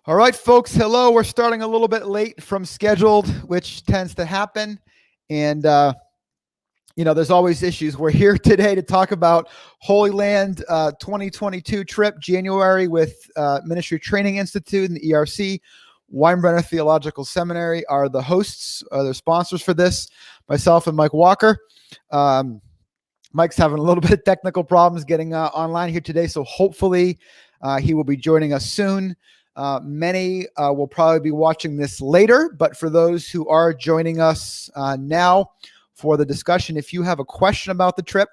All right, folks. Hello. We're starting a little bit late from scheduled, which tends to happen. And, there's always issues. We're here today to talk about Holy Land 2022 trip, January, with Ministry Training Institute and the ERC. Winebrenner Theological Seminary are the hosts, the sponsors for this, myself and Mike Walker. Mike's having a little bit of technical problems getting online here today, so hopefully he will be joining us soon. Many will probably be watching this later, but for those who are joining us now for the discussion, if you have a question about the trip,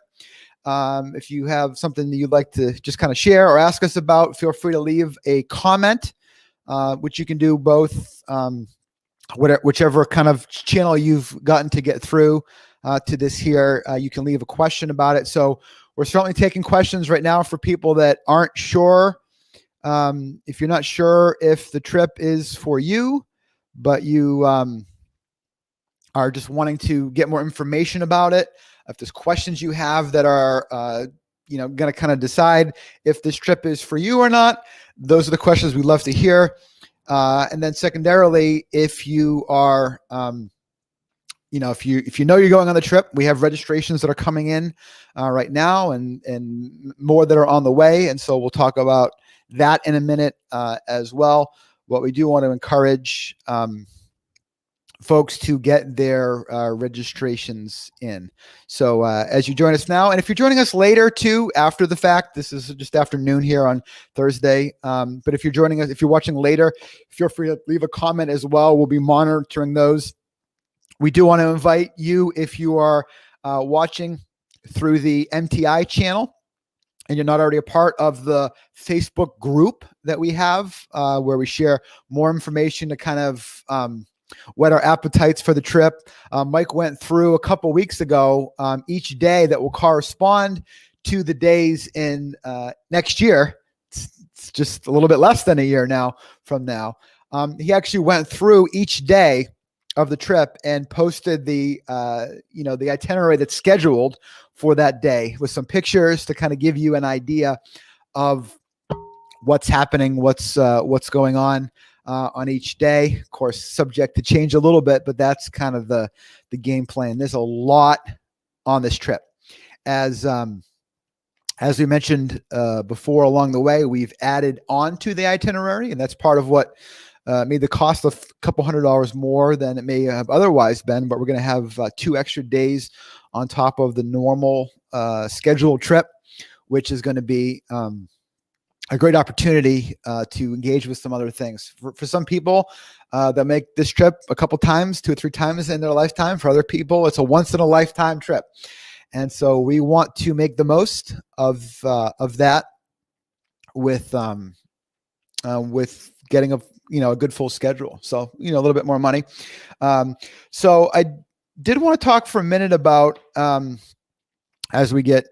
if you have something that you'd like to just kind of share or ask us about, feel free to leave a comment, which you can do both, whichever kind of channel you've gotten to get through to this here. You can leave a question about it. So we're certainly taking questions right now for people that aren't sure. If you're not sure if the trip is for you, but you are just wanting to get more information about it, if there's questions you have that are, going to kind of decide if this trip is for you or not, those are the questions we'd love to hear. And then secondarily, if you are, if you know you're going on the trip, we have registrations that are coming in right now and more that are on the way. And so we'll talk about that in a minute as well. What we do want to encourage folks to get their registrations in. So as you join us now, and if you're joining us later too, after the fact, this is just afternoon here on Thursday. But if you're joining us, if you're watching later, feel free to leave a comment as well. We'll be monitoring those. We do want to invite you, if you are watching through the MTI channel and you're not already a part of the Facebook group that we have, where we share more information to kind of whet our appetites for the trip. Mike went through a couple weeks ago each day that will correspond to the days in next year. It's just a little bit less than a year now from now. He actually went through each day of the trip and posted the the itinerary that's scheduled for that day with some pictures to kind of give you an idea of what's happening, what's going on each day. Of course, subject to change a little bit, but that's kind of the game plan. There's a lot on this trip. As we mentioned before along the way, we've added on to the itinerary, and that's part of what made the cost a couple $100 more than it may have otherwise been, but we're going to have 2 extra days on top of the normal scheduled trip, which is going to be a great opportunity to engage with some other things. For some people that make this trip a couple times, 2 or 3 times in their lifetime. For other people, it's a once-in-a-lifetime trip. And so we want to make the most of that with getting a good full schedule. So, a little bit more money. So I did want to talk for a minute about, as we get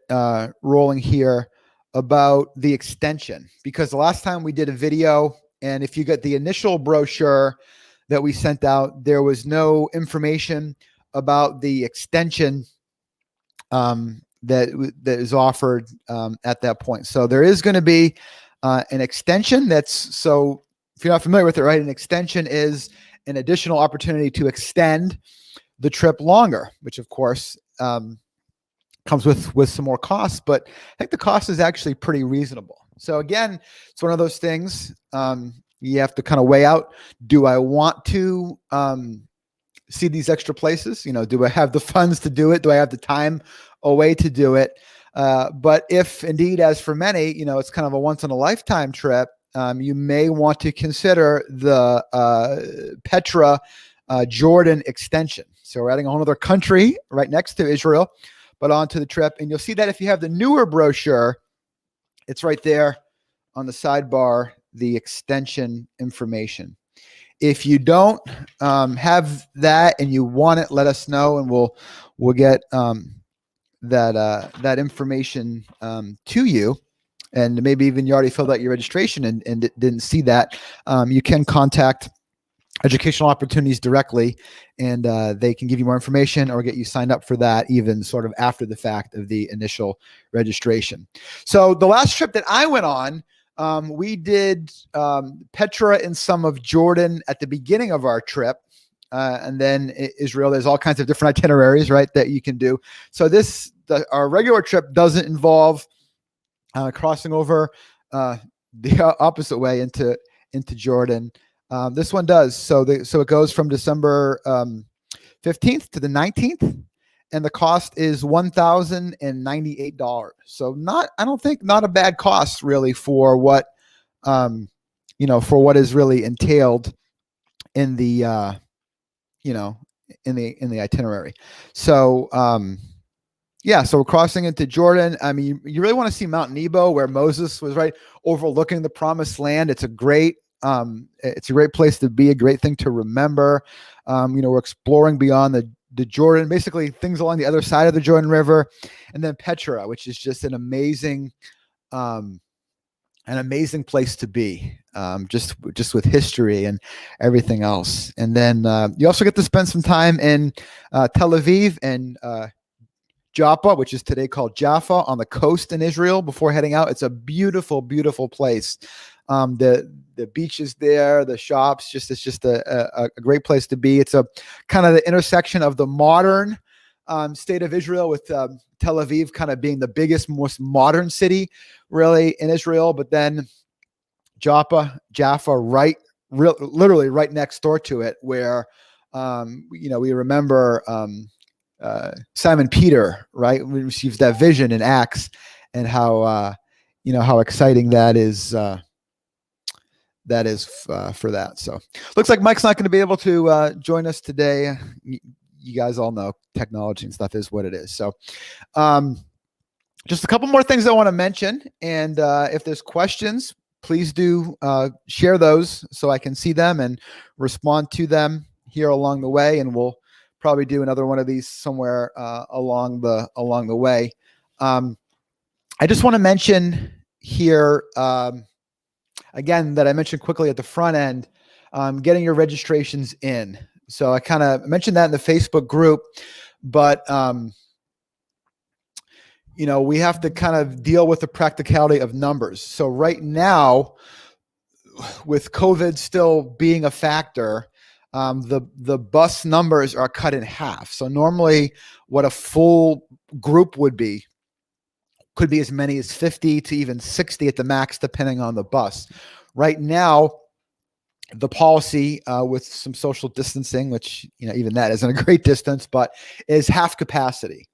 rolling here, about the extension, because the last time we did a video, and if you get the initial brochure that we sent out, there was no information about the extension that is offered at that point. So there is going to be an extension. So if you're not familiar with it, right, an extension is an additional opportunity to extend the trip longer, which of course comes with some more costs, but I think the cost is actually pretty reasonable. So again, it's one of those things you have to kind of weigh out. Do I want to see these extra places? Do I have the funds to do it? Do I have the time away to do it? But if indeed, as for many, it's kind of a once in a lifetime trip, you may want to consider the Petra Jordan extension. So we're adding a whole other country right next to Israel, but onto the trip. And you'll see that if you have the newer brochure, it's right there on the sidebar, the extension information. If you don't have that and you want it, let us know, and we'll get that information to you. And maybe even you already filled out your registration and didn't see that. You can contact Educational Opportunities directly, and they can give you more information or get you signed up for that even sort of after the fact of the initial registration. So the last trip that I went on We did Petra and some of Jordan at the beginning of our trip. And then Israel, there's all kinds of different itineraries, right, that you can do. So our regular trip doesn't involve crossing over the opposite way into Jordan. This one does. So it goes from December 15th to the 19th, and the cost is $1,098. So I don't think not a bad cost really for what for what is really entailed in the in the itinerary. So so we're crossing into Jordan. I mean, you really want to see Mount Nebo, where Moses was right overlooking the promised land. It's a great place to be, a great thing to remember. We're exploring beyond the Jordan, basically things along the other side of the Jordan River, and then Petra, which is just an amazing place to be, just with history and everything else. And then you also get to spend some time in Tel Aviv and Joppa, which is today called Jaffa, on the coast in Israel before heading out. It's a beautiful, beautiful place. The beaches there, the shops, it's just a great place to be. It's a kind of the intersection of the modern state of Israel, with Tel Aviv kind of being the biggest, most modern city really in Israel, but then Jaffa literally right next door to it, where we remember Simon Peter, right? We receives that vision in Acts, and how exciting that is. For that. So looks like Mike's not going to be able to join us today. You guys all know technology and stuff is what it is. So just a couple more things I want to mention. And if there's questions, please do share those so I can see them and respond to them here along the way. And we'll probably do another one of these somewhere along the way. I just want to mention here, again, that I mentioned quickly at the front end, getting your registrations in. So I kind of mentioned that in the Facebook group, but we have to kind of deal with the practicality of numbers. So right now, with COVID still being a factor, the bus numbers are cut in half. So normally what a full group could be as many as 50 to even 60 at the max, depending on the bus. Right now, the policy with some social distancing, which even that isn't a great distance, but is half capacity.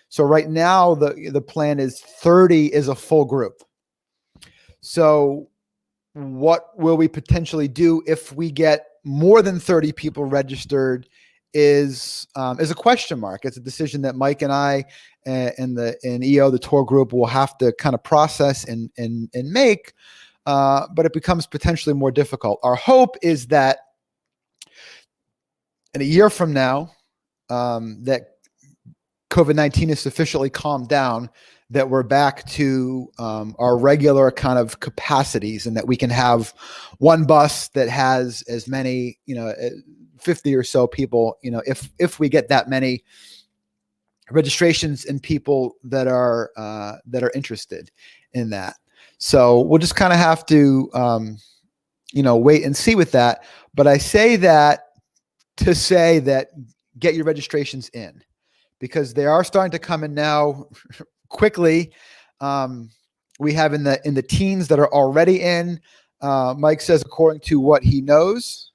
So right now, the plan is 30 is a full group. So what will we potentially do if we get more than 30 people registered is a question mark. It's a decision that Mike and I and EO, the tour group, will have to kind of process and make, but it becomes potentially more difficult. Our hope is that in a year from now, that COVID-19 is sufficiently calmed down, that we're back to our regular kind of capacities, and that we can have one bus that has as many, 50 or so people, if we get that many registrations and people that are interested in that. So we'll just kind of have to, wait and see with that. But I say that to say that get your registrations in, because they are starting to come in now quickly. We have in the teens that are already in. Mike says, according to what he knows.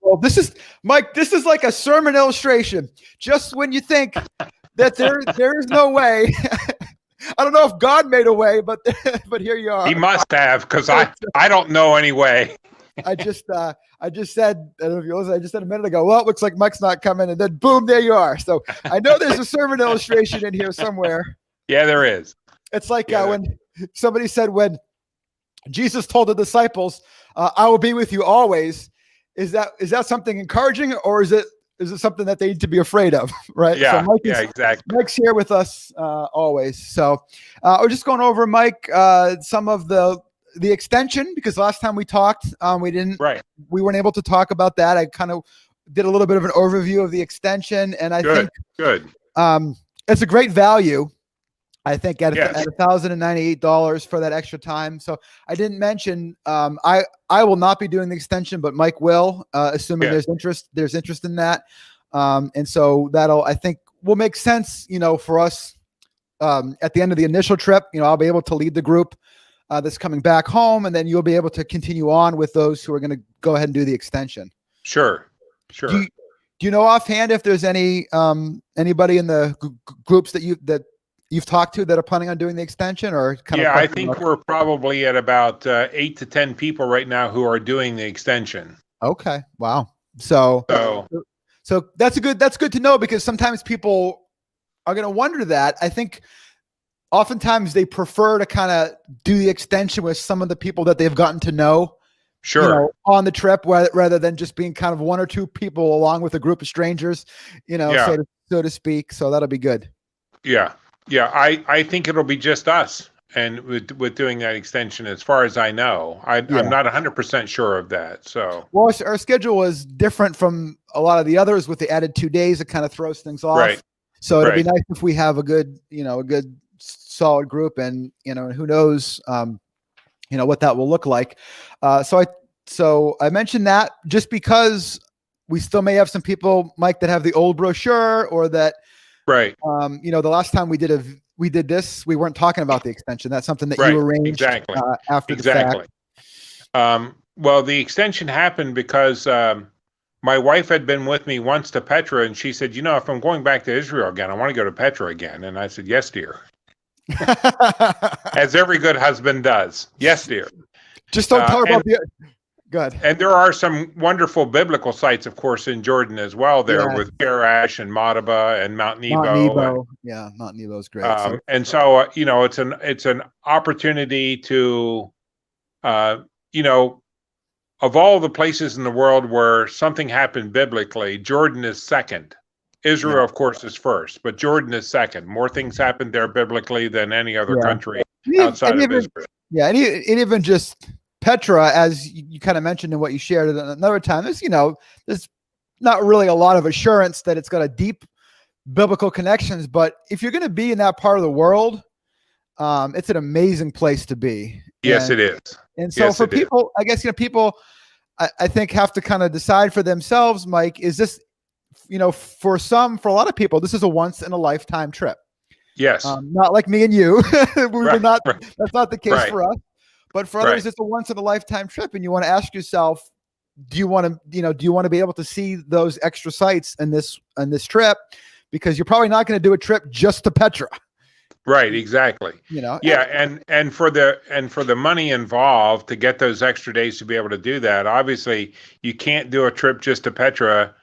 Well, this is Mike. This is like a sermon illustration. Just when you think that there is no way, I don't know if God made a way, but here you are. He must have, because I don't know any way. I just said, I don't know if you listened, I just said a minute ago, well, it looks like Mike's not coming, and then boom, there you are. So I know there's a sermon illustration in here somewhere. Yeah, there is. It's like when somebody said, when Jesus told the disciples, I will be with you always. Is that something encouraging, or is it something that they need to be afraid of? Right. Yeah. So Exactly. Mike's here with us always. So we're just going over, Mike, some of the extension, because last time we talked, we weren't able to talk about that. I kind of did a little bit of an overview of the extension, and I think good. It's a great value. I think at Yes. $1,098 for that extra time. So I didn't mention I will not be doing the extension, but Mike will, assuming Yes. there's interest in that. And so I think will make sense, for us at the end of the initial trip. I'll be able to lead the group that's coming back home, and then you'll be able to continue on with those who are going to go ahead and do the extension. Sure. Do you know offhand if there's anybody in the groups that you've talked to that are planning on doing the extension, or I think we're probably at about 8 to 10 people right now who are doing the extension. Okay. Wow. So that's good to know, because sometimes people are going to wonder that. I think oftentimes they prefer to kind of do the extension with some of the people that they've gotten to know. Sure. On the trip, rather than just being kind of one or two people along with a group of strangers, so to speak. So that'll be good. Yeah. I think it'll be just us, and with doing that extension, as far as I know. I'm not 100% sure of that. So, well, our schedule was different from a lot of the others with the added 2 days. It kind of throws things off. Right. So it'd be nice if we have a good solid group, and who knows, what that will look like. So I mentioned that just because we still may have some people, Mike, that have the old brochure, or that, right. The last time we did this, we weren't talking about the extension. That's something that you arranged after the fact. Well, the extension happened because my wife had been with me once to Petra, and she said, if I'm going back to Israel again, I want to go to Petra again. And I said, yes, dear. As every good husband does. Yes, dear. Just don't talk about the... Good. And there are some wonderful biblical sites, of course, in Jordan as well. With Karash and Madaba and Mount Nebo. Mount Nebo is great. And so, it's an opportunity to, of all the places in the world where something happened biblically, Jordan is second. Israel, of course, is first, but Jordan is second. More things happened there biblically than any other country outside of Israel. Yeah, and even just Petra, as you kind of mentioned in what you shared another time, there's not really a lot of assurance that it's got a deep biblical connections, but if you're going to be in that part of the world, it's an amazing place to be. Yes, it is. And so for people, I guess, people, I think, have to kind of decide for themselves, Mike, is this, for a lot of people, this is a once in a lifetime trip. Yes. Not like me and you. That's not the case for us. But for others, it's a once in a lifetime trip, and you want to ask yourself, do you want to be able to see those extra sites in this trip? Because you're probably not going to do a trip just to Petra. Right, exactly. And for the money involved to get those extra days to be able to do that, obviously you can't do a trip just to Petra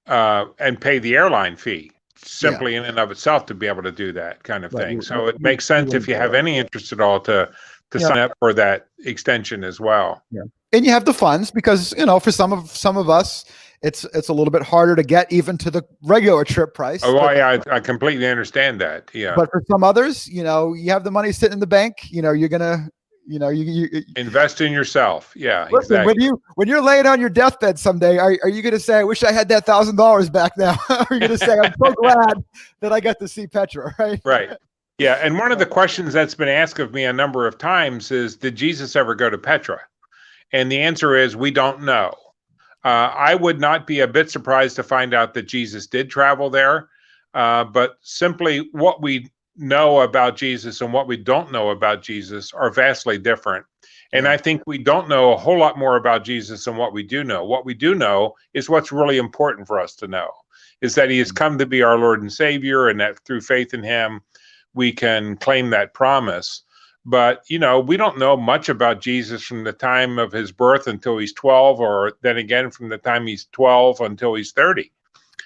and pay the airline fee simply in and of itself to be able to do that kind of thing. So it makes sense if you have any interest at all to sign up for that extension as well. Yeah. And you have the funds, because, for some of us, it's a little bit harder to get even to the regular trip price. Oh, I completely understand that. Yeah. But for some others, you have the money sitting in the bank, you're going to, you invest in yourself. Yeah. Listen, exactly. when you're laying on your deathbed someday, are you going to say, I wish I had that $1,000 back now? Are you going to say, I'm so glad that I got to see Petra, right? Right. Yeah, and one of the questions that's been asked of me a number of times is, did Jesus ever go to Petra? And the answer is, we don't know. I would not be a bit surprised to find out that Jesus did travel there, but simply what we know about Jesus and what we don't know about Jesus are vastly different. And I think we don't know a whole lot more about Jesus than what we do know. What we do know is what's really important for us to know, is that he has come to be our Lord and Savior, and that through faith in him, we can claim that promise. But, we don't know much about Jesus from the time of his birth until he's 12, or then again from the time he's 12 until he's 30.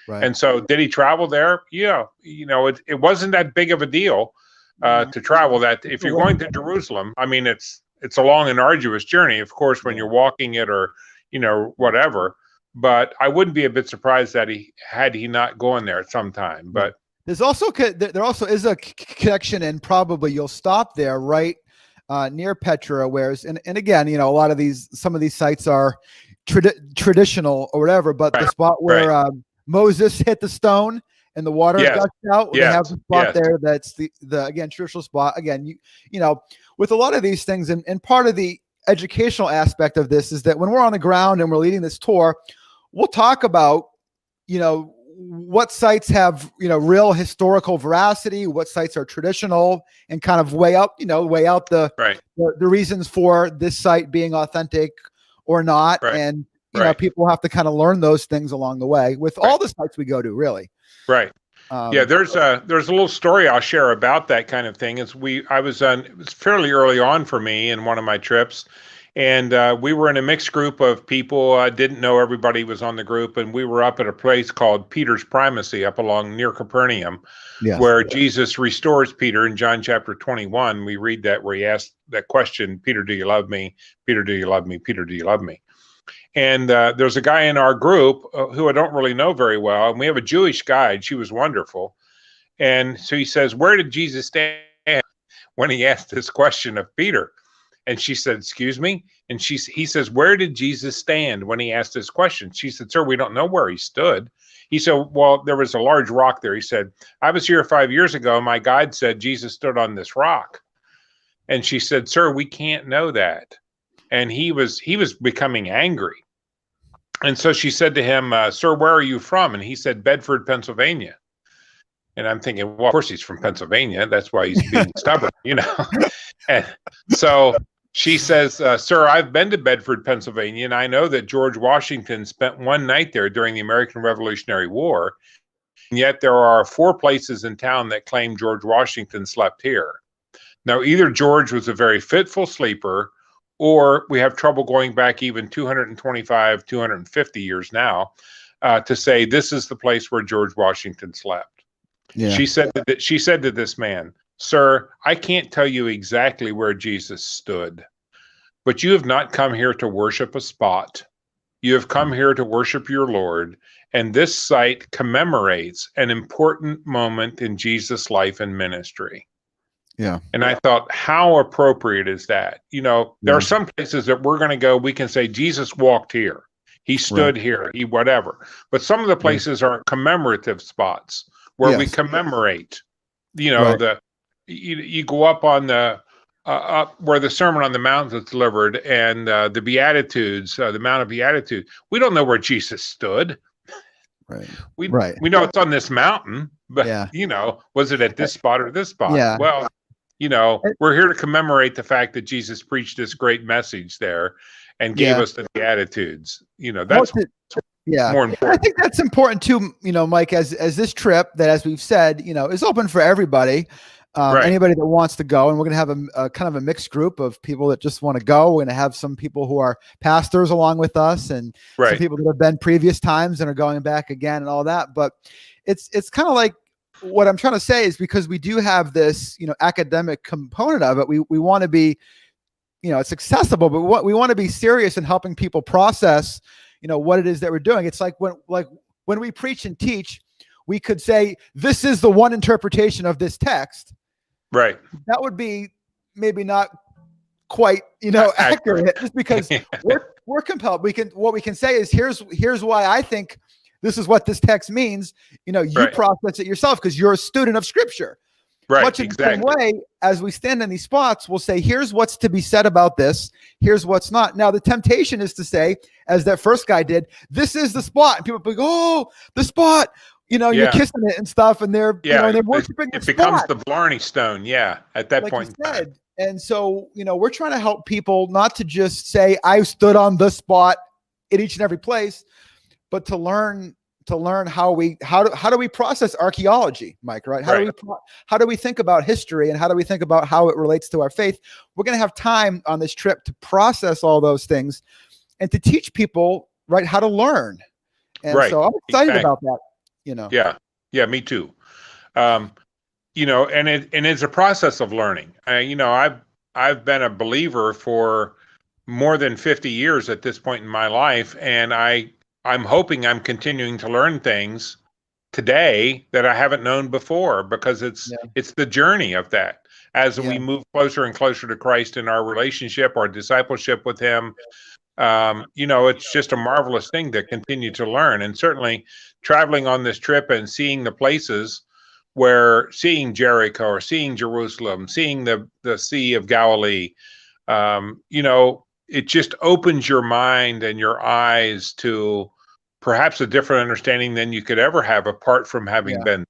Right. And so did he travel there? Yeah. It wasn't that big of a deal to travel that. If you're going to Jerusalem, I mean, it's a long and arduous journey, of course, when you're walking it or, whatever. But I wouldn't be a bit surprised that he not gone there at some time. But there also is a connection, and probably you'll stop there right near Petra, whereas, and again, some of these sites are traditional or whatever, but the spot where Moses hit the stone and the water Yes. gushed out. They Yes. have the spot Yes. there. That's the again, traditional spot. Again, you know, with a lot of these things, and part of the educational aspect of this is that when we're on the ground and we're leading this tour, we'll talk about, you know, what sites have, you know, real historical veracity, what sites are traditional, and kind of weigh out the Right. the reasons for this site being authentic or not. Right. And you know, Right. people have to kind of learn those things along the way with all Right. the sites we go to, really. Right. Yeah, there's a little story I'll share about that kind of thing. It was fairly early on for me in one of my trips, and we were in a mixed group of people. I didn't know everybody was on the group, and we were up at a place called Peter's Primacy up along near Capernaum, Yes. where Jesus restores Peter in John chapter 21. We read that where he asked that question, Peter, do you love me? Peter, do you love me? Peter, do you love me? And there's a guy in our group who I don't really know very well, and we have a Jewish guide. She was wonderful. And so he says, where did Jesus stand when he asked this question of Peter? And she said, excuse me? And he says, where did Jesus stand when he asked this question? She said, sir, we don't know where he stood. He said, well, there was a large rock there. He said, I was here 5 years ago. My guide said Jesus stood on this rock. And she said, sir, we can't know that. And he was becoming angry. And so she said to him, sir, where are you from? And he said, Bedford, Pennsylvania. And I'm thinking, well, of course he's from Pennsylvania. That's why he's being stubborn, you know. And so she says, sir, I've been to Bedford, Pennsylvania, and I know that George Washington spent one night there during the American Revolutionary War. And yet there are 4 places in town that claim George Washington slept here. Now, either George was a very fitful sleeper, or we have trouble going back even 225, 250 years now to say this is the place where George Washington slept. Yeah. She said to this man, sir, I can't tell you exactly where Jesus stood, but you have not come here to worship a spot. You have come here to worship your Lord, and this site commemorates an important moment in Jesus' life and ministry. Yeah. And I thought, how appropriate is that? You know, there are some places that we're going to go, we can say Jesus walked here. He stood here, he whatever. But some of the places are commemorative spots where we commemorate, you know, you go up on the, up where the Sermon on the Mount is delivered and the Beatitudes, the Mount of Beatitudes. We don't know where Jesus stood. Right. We know it's on this mountain, but, you know, was it at this spot or this spot? Yeah. Well, you know, we're here to commemorate the fact that Jesus preached this great message there and gave us the Beatitudes. You know, that's more important. I think that's important too, you know, Mike, as this trip that, as we've said, you know, is open for everybody, anybody that wants to go. And we're going to have a kind of a mixed group of people that just want to go. We're going to have some people who are pastors along with us and some people that have been previous times and are going back again and all that. But it's kind of like, what I'm trying to say is because we do have this, you know, academic component of it, we want to be, you know, it's accessible, but we want to be serious in helping people process, you know, what it is that we're doing. It's like when we preach and teach, we could say, this is the one interpretation of this text. Right. That would be maybe not quite, you know, accurate just because we're compelled. What we can say is here's why I think this is what this text means. You know, you process it yourself because you're a student of Scripture. Right. Much in the same way, as we stand in these spots, we'll say, here's what's to be said about this. Here's what's not. Now, the temptation is to say, as that first guy did, this is the spot. And people be like, oh, the spot. You know, you're kissing it and stuff. And they're, you know, they're worshiping the spot. It becomes the Blarney Stone. Yeah. At that point in time. And so, you know, we're trying to help people not to just say, I stood on the spot in each and every place, but to learn how do we process archaeology, Mike, right? How do we think about history and how do we think about how it relates to our faith? We're going to have time on this trip to process all those things and to teach people, right, how to learn. And so I'm excited about that, you know. Yeah, me too. You know, and it's a process of learning. You know, I've been a believer for more than 50 years at this point in my life, and I'm hoping I'm continuing to learn things today that I haven't known before because it's the journey of that. As we move closer and closer to Christ in our relationship, our discipleship with him, It's just a marvelous thing to continue to learn. And certainly traveling on this trip and seeing the places where seeing Jericho or seeing Jerusalem, seeing the Sea of Galilee, it just opens your mind and your eyes to perhaps a different understanding than you could ever have apart from having been.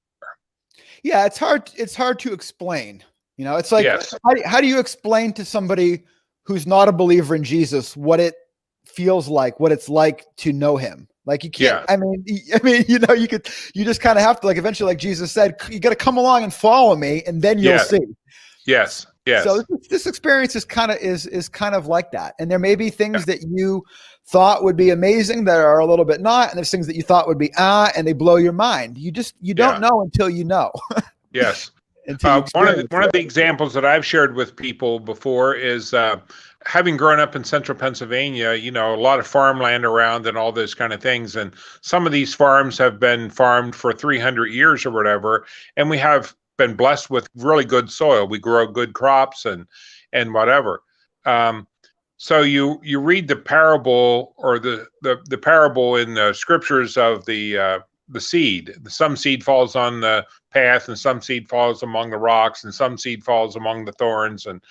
Yeah, it's hard. It's hard to explain. It's like, Yes. how do you explain to somebody who's not a believer in Jesus what it feels like, what it's like to know him? Like, you can't. Yeah. I mean, you just kind of have to, like, eventually, like Jesus said, you got to come along and follow me, and then you'll see. Yes. Yes. So this experience is kind of like that. And there may be things that you thought would be amazing that are a little bit not, and there's things that you thought would be and they blow your mind. You don't know until you know. Yes. One of the examples that I've shared with people before is having grown up in central Pennsylvania, a lot of farmland around and all those kind of things. And some of these farms have been farmed for 300 years or whatever. And we have been blessed with really good soil. We grow good crops and whatever. So you read the parable or the parable in the scriptures of the seed. Some seed falls on the path, and some seed falls among the rocks, and some seed falls among the thorns, and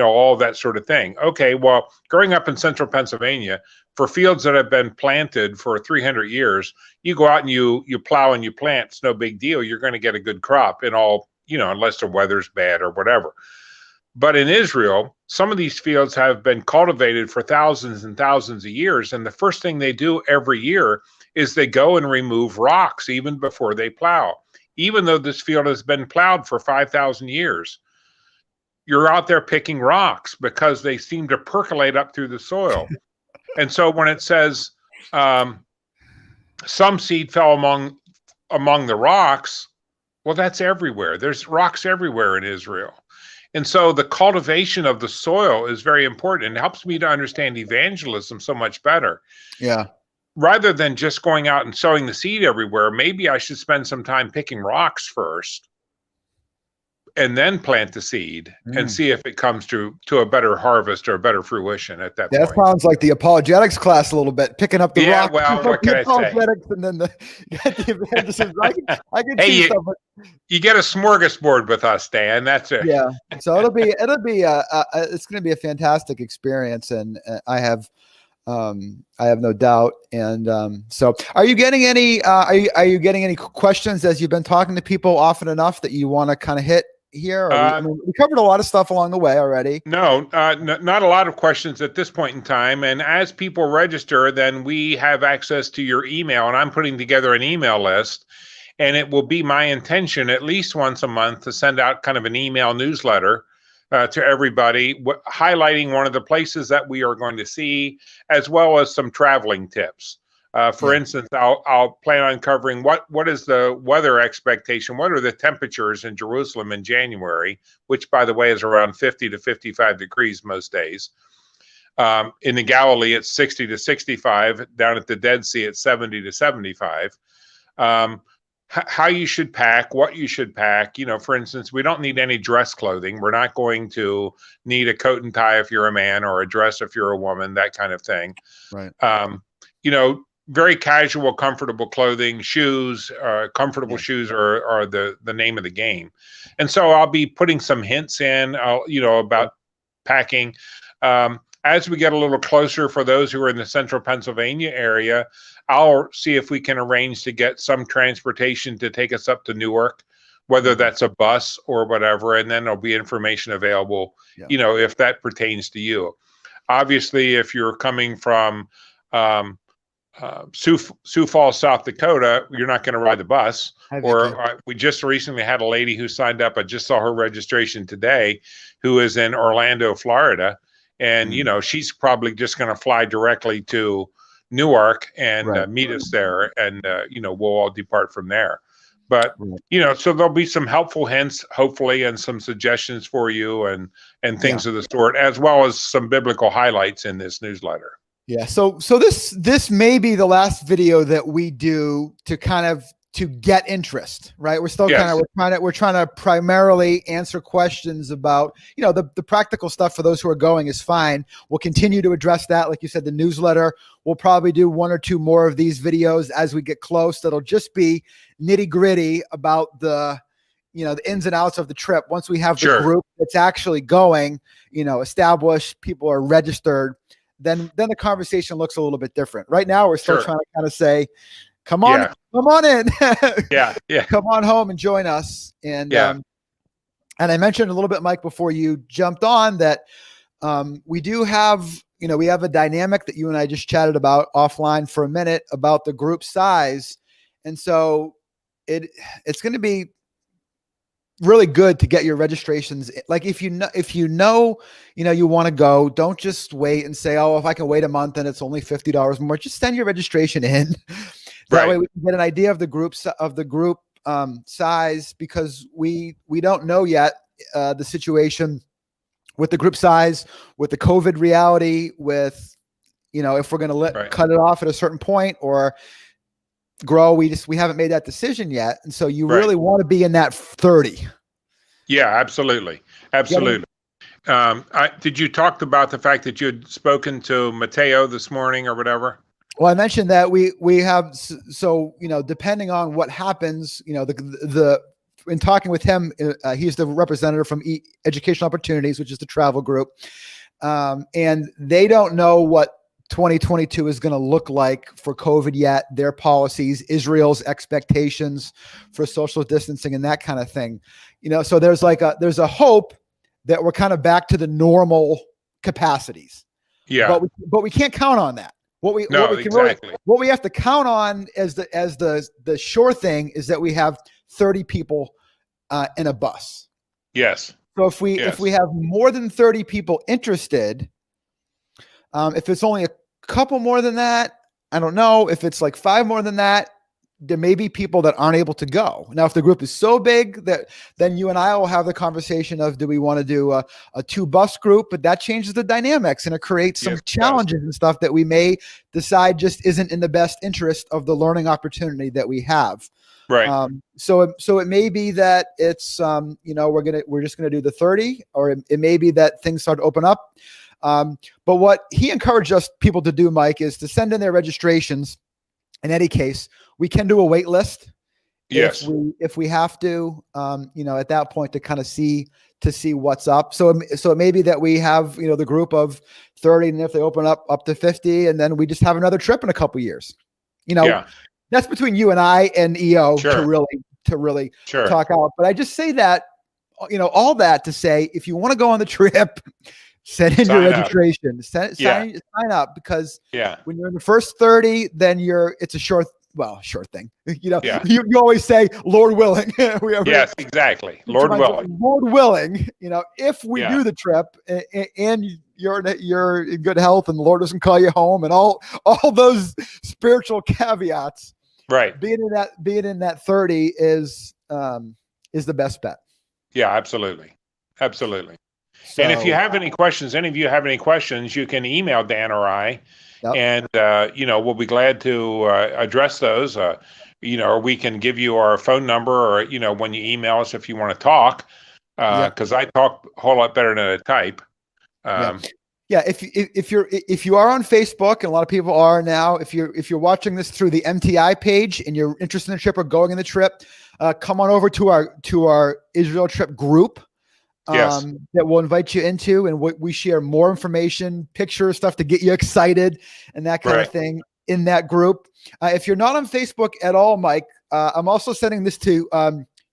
all that sort of thing. Okay, well, growing up in central Pennsylvania, for fields that have been planted for 300 years, you go out and you plow and you plant. It's no big deal. You're going to get a good crop in all, unless the weather's bad or whatever. But in Israel, some of these fields have been cultivated for thousands and thousands of years, and the first thing they do every year is they go and remove rocks even before they plow. Even though this field has been plowed for 5,000 years, you're out there picking rocks because they seem to percolate up through the soil. And so when it says some seed fell among the rocks, well, that's everywhere. There's rocks everywhere in Israel. And so the cultivation of the soil is very important, and it helps me to understand evangelism so much better. Yeah. Rather than just going out and sowing the seed everywhere, maybe I should spend some time picking rocks first and then plant the seed and see if it comes to a better harvest or a better fruition at that point. That sounds like the apologetics class a little bit, picking up the rock. Well, what can I say? And then the evangelism. I can see stuff. You get a smorgasbord with us, Dan. That's it. Yeah. So it'll be it's going to be a fantastic experience, and I have no doubt. And so, are you getting any? Are you getting any questions as you've been talking to people often enough that you want to kind of hit here? We covered a lot of stuff along the way already. No, not a lot of questions at this point in time. And as people register, then we have access to your email, and I'm putting together an email list. And it will be my intention at least once a month to send out kind of an email newsletter to everybody, highlighting one of the places that we are going to see, as well as some traveling tips. For instance, I'll plan on covering what is the weather expectation, what are the temperatures in Jerusalem in January, which, by the way, is around 50 to 55 degrees most days. In the Galilee, it's 60 to 65. Down at the Dead Sea, it's 70 to 75. How you should pack, what you should pack. For instance, we don't need any dress clothing. We're not going to need a coat and tie if you're a man, or a dress if you're a woman, that kind of thing. Right. Very casual, comfortable clothing, shoes, comfortable shoes are the name of the game. And so I'll be putting some hints in, about packing. As we get a little closer, for those who are in the central Pennsylvania area, I'll see if we can arrange to get some transportation to take us up to Newark, whether that's a bus or whatever, and then there'll be information available, if that pertains to you. Obviously, if you're coming from Sioux Falls, South Dakota, you're not going to ride the bus. We just recently had a lady who signed up. I just saw her registration today, who is in Orlando, Florida. And, she's probably just going to fly directly to Newark and meet us there. And, we'll all depart from there. But, so there'll be some helpful hints, hopefully, and some suggestions for you and things of the sort, as well as some biblical highlights in this newsletter. Yeah. So this may be the last video that we do to kind of get interest, right? We're still Yes. we're trying to primarily answer questions about, the practical stuff. For those who are going is fine. We'll continue to address that. Like you said, the newsletter, we'll probably do 1 or 2 more of these videos as we get close. That'll just be nitty gritty about the ins and outs of the trip. Once we have the Sure. group that's actually going, established, people are registered, then the conversation looks a little bit different. Right now, we're still Sure. trying to kind of say, come on in, Yeah. come on home and join us. And and I mentioned a little bit, Mike, before you jumped on, that we do have, we have a dynamic that you and I just chatted about offline for a minute about the group size. And so it's going to be really good to get your registrations. Like if you want to go, don't just wait and say, oh, if I can wait a month and it's only $50 more, just send your registration in. That way we can get an idea of the group size, because we don't know yet the situation with the group size, with the COVID reality, with, if we're going to cut it off at a certain point or grow. We haven't made that decision yet. And so you really want to be in that 30. Yeah, absolutely. Absolutely. Did you talk about the fact that you had spoken to Mateo this morning or whatever? Well, I mentioned that we have, so, depending on what happens, in talking with him, he's the representative from Educational Opportunities, which is the travel group. And they don't know what 2022 is going to look like for COVID yet, their policies, Israel's expectations for social distancing and that kind of thing. So there's a hope that we're kind of back to the normal capacities. Yeah. But we can't count on that. What we have to count on as the sure thing is that we have 30 people in a bus. Yes. So if we have more than 30 people interested, if it's only a couple more than that, I don't know. If it's like 5 more than that, there may be people that aren't able to go. Now, if the group is so big that then you and I will have the conversation of, do we want to do a 2-bus group? But that changes the dynamics and it creates some challenges and stuff that we may decide just isn't in the best interest of the learning opportunity that we have. Right. So it may be that it's, we're just going to do the 30, or it may be that things start to open up. But what he encouraged people to do, Mike, is to send in their registrations. In any case, we can do a wait list. Yes. If we have to, at that point to kind of see what's up. So it may be that we have, the group of 30, and if they open up to 50, and then we just have another trip in a couple years. That's between you and I and EO to really talk out. But I just say that, all that to say, if you want to go on the trip, send in your registration, sign up, because when you're in the first 30, then it's a short thing. You always say, Lord willing. Yes, exactly. Lord willing, if we do the trip and you're in good health and the Lord doesn't call you home and all those spiritual caveats, right. Being in that 30 is the best bet. Yeah, absolutely. Absolutely. So, and if you have any questions, any of you have any questions, you can email Dan or I, and we'll be glad to address those. Or we can give you our phone number, or when you email us if you want to talk, because I talk a whole lot better than I type. If you are on Facebook, and a lot of people are now, if you're watching this through the MTI page and you're interested in the trip or going in the trip, come on over to our Israel trip group. That we'll invite you into, and we share more information, pictures, stuff to get you excited and that kind of thing in that group. If you're not on Facebook at all, Mike, I'm also sending this to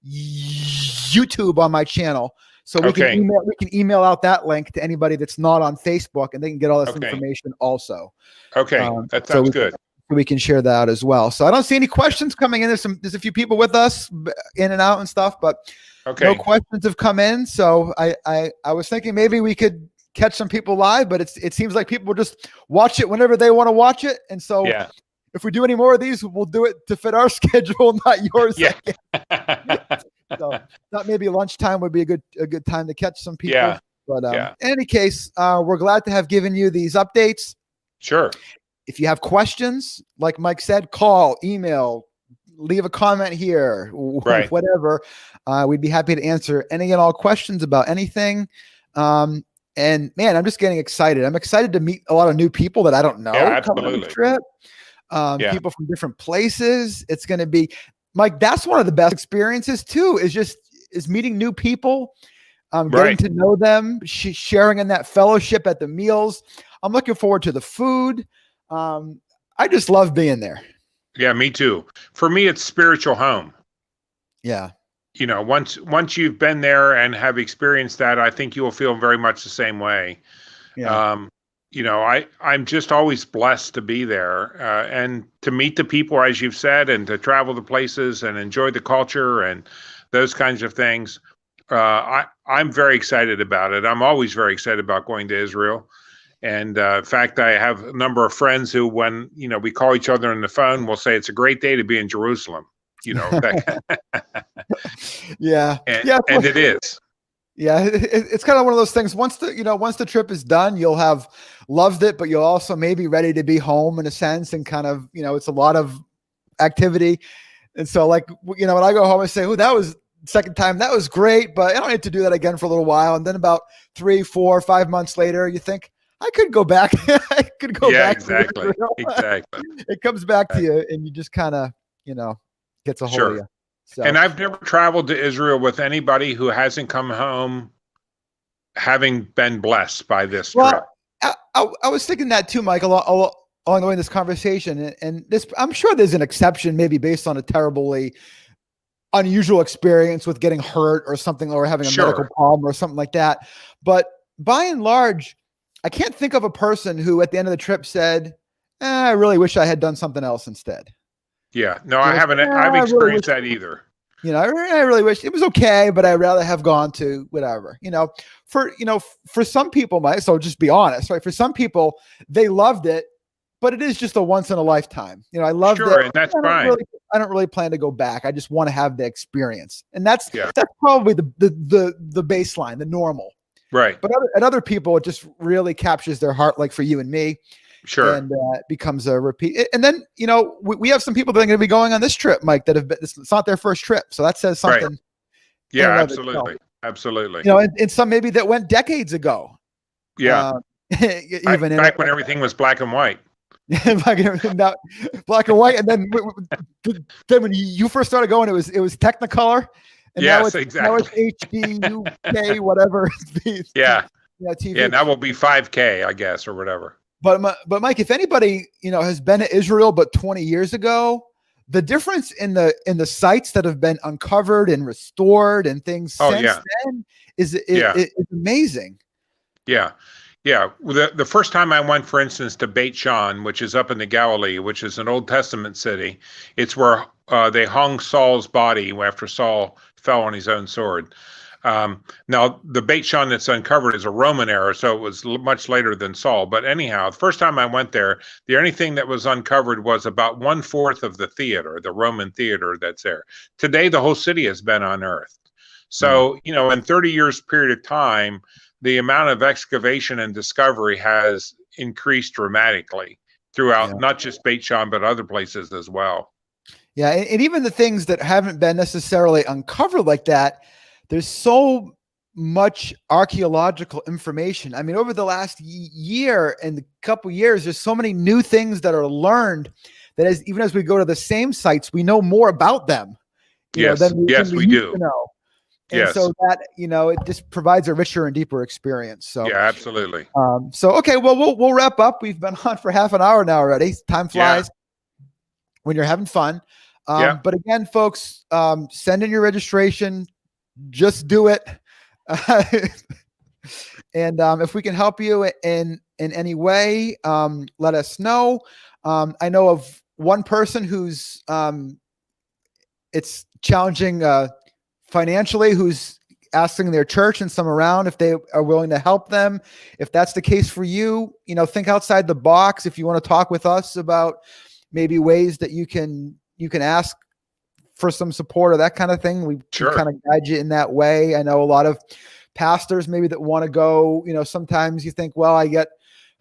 YouTube on my channel. So we can email out that link to anybody that's not on Facebook, and they can get all this information also. Okay. That sounds good. We can share that as well. So I don't see any questions coming in. There's a few people with us in and out and stuff, but no questions have come in. So I was thinking maybe we could catch some people live, but it seems like people will just watch it whenever they want to watch it. And so if we do any more of these, we'll do it to fit our schedule, not yours. Yeah. So not maybe lunchtime would be a good time to catch some people. Yeah. But in any case, we're glad to have given you these updates. Sure. If you have questions, like Mike said, call, email, leave a comment here, Right. whatever. We'd be happy to answer any and all questions about anything. And man, I'm just getting excited. I'm excited to meet a lot of new people that I don't Yeah, know coming on the absolutely. trip. Yeah. People from different places. It's going to be, Mike, that's one of the best experiences too, is meeting new people, getting Right. to know them, sharing in that fellowship at the meals. I'm looking forward to the food. I just love being there. Yeah, me too. For me, it's spiritual home. Yeah. You know, once you've been there and have experienced that, I think you will feel very much the same way. Yeah. Um, you know, I'm just always blessed to be there and to meet the people, as you've said, and to travel to places and enjoy the culture and those kinds of things. I'm very excited about it. I'm always very excited about going to Israel. And in fact, I have a number of friends who, when we call each other on the phone, will say it's a great day to be in Jerusalem. Yeah. and, Yeah. and it is. Yeah. It's kind of one of those things. Once the trip is done, you'll have loved it, but you'll also maybe ready to be home in a sense, and kind of, it's a lot of activity. And so like, when I go home, I say, oh, that was second time. That was great, but I don't need to do that again for a little while. And then about 3, 4, 5 months later, you think, I could go back. I could go back. Exactly. Exactly. It comes back to you, and you just kind of, gets a hold of Sure. you. So. And I've never traveled to Israel with anybody who hasn't come home having been blessed by this trip. I was thinking that too, Mike, along the way in this conversation, and this, I'm sure there's an exception, maybe based on a terribly unusual experience with getting hurt or something, or having a medical problem or something like that. But by and large, I can't think of a person who at the end of the trip said, I really wish I had done something else instead. Yeah, no, I haven't. I've experienced that either. I really wish it was okay, but I'd rather have gone to whatever, for some people, Mike, so just be honest, right? For some people, they loved it, but it is just a once in a lifetime. I loved it. And that's fine. I don't really plan to go back. I just want to have the experience. And that's probably the baseline, the normal. Right. But other people, it just really captures their heart, like for you and me. Sure. And it becomes a repeat. And then, we have some people that are going to be going on this trip, Mike, that have been, it's not their first trip. So that says something. Right. Yeah, absolutely. Absolutely. And some maybe that went decades ago. Yeah. Even back when everything was black and white. black and white. And then when you first started going, it was Technicolor. And yes, now it's, exactly. Now it's HD, UK, whatever. Yeah. TV. Yeah, that will be 5K, I guess, or whatever. But Mike, if anybody has been to Israel, but 20 years ago, the difference in the sites that have been uncovered and restored and things since then is amazing. Yeah. Yeah. The first time I went, for instance, to Beit Shan, which is up in the Galilee, which is an Old Testament city, it's where they hung Saul's body after Saul fell on his own sword. Now, the Beit Shan that's uncovered is a Roman era, so it was much later than Saul. But anyhow, the first time I went there, the only thing that was uncovered was about 1/4 of the theater, the Roman theater that's there. Today, the whole city has been unearthed. So, in 30 years period of time, the amount of excavation and discovery has increased dramatically throughout not just Beit Shan, but other places as well. Yeah, and even the things that haven't been necessarily uncovered like that, there's so much archaeological information. I mean, over the last year and a couple years, there's so many new things that are learned that even as we go to the same sites, we know more about them. Yes, than we do. To know. And so that, it just provides a richer and deeper experience. So yeah, absolutely. Okay, well, we'll wrap up. We've been on for half an hour now already. Time flies when you're having fun. But again, folks, send in your registration. Just do it. And if we can help you in any way, let us know. I know of one person who's it's challenging financially, who's asking their church and some around if they are willing to help them. If that's the case for you, think outside the box. If you want to talk with us about maybe ways that you can ask for some support or that kind of thing, we can kind of guide you in that way. I know a lot of pastors maybe that want to go, sometimes you think, well, I get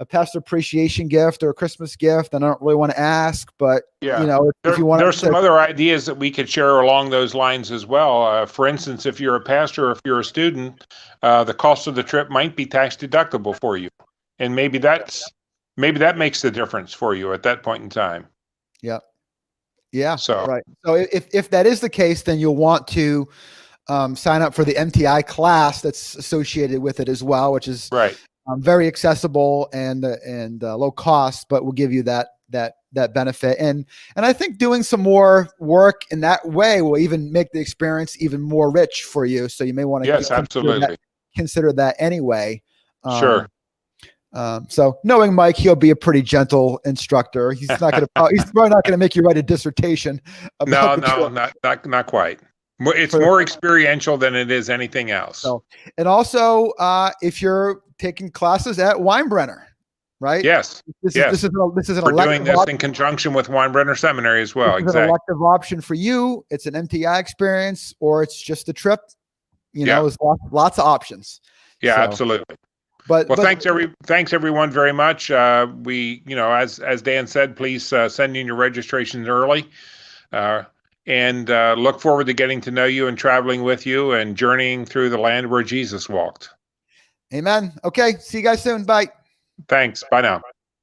a pastor appreciation gift or a Christmas gift, and I don't really want to ask, but Yeah. you know, if you want There's some other ideas that we could share along those lines as well. For instance, if you're a pastor, or if you're a student, the cost of the trip might be tax deductible for you, and maybe that makes the difference for you at that point in time. Yeah. Yeah. So right. So if that is the case, then you'll want to sign up for the MTI class that's associated with it as well, which is right. Very accessible and low cost, but will give you that benefit. And I think doing some more work in that way will even make the experience even more rich for you. So you may want to absolutely consider that anyway. Sure. So knowing Mike, he'll be a pretty gentle instructor. He's probably not going to make you write a dissertation about not quite. It's more experiential than it is anything else. So, and also, if you're taking classes at Winebrenner, right? Yes. This is an We're doing this in conjunction with Winebrenner Seminary as well. It's an elective option for you. It's an MTI experience, or it's just a trip. You know, there's lots of options. Yeah, absolutely. But thanks everyone very much. We, as Dan said, please send in your registrations early. And look forward to getting to know you and traveling with you and journeying through the land where Jesus walked. Amen. Okay. See you guys soon. Bye. Thanks. Bye now.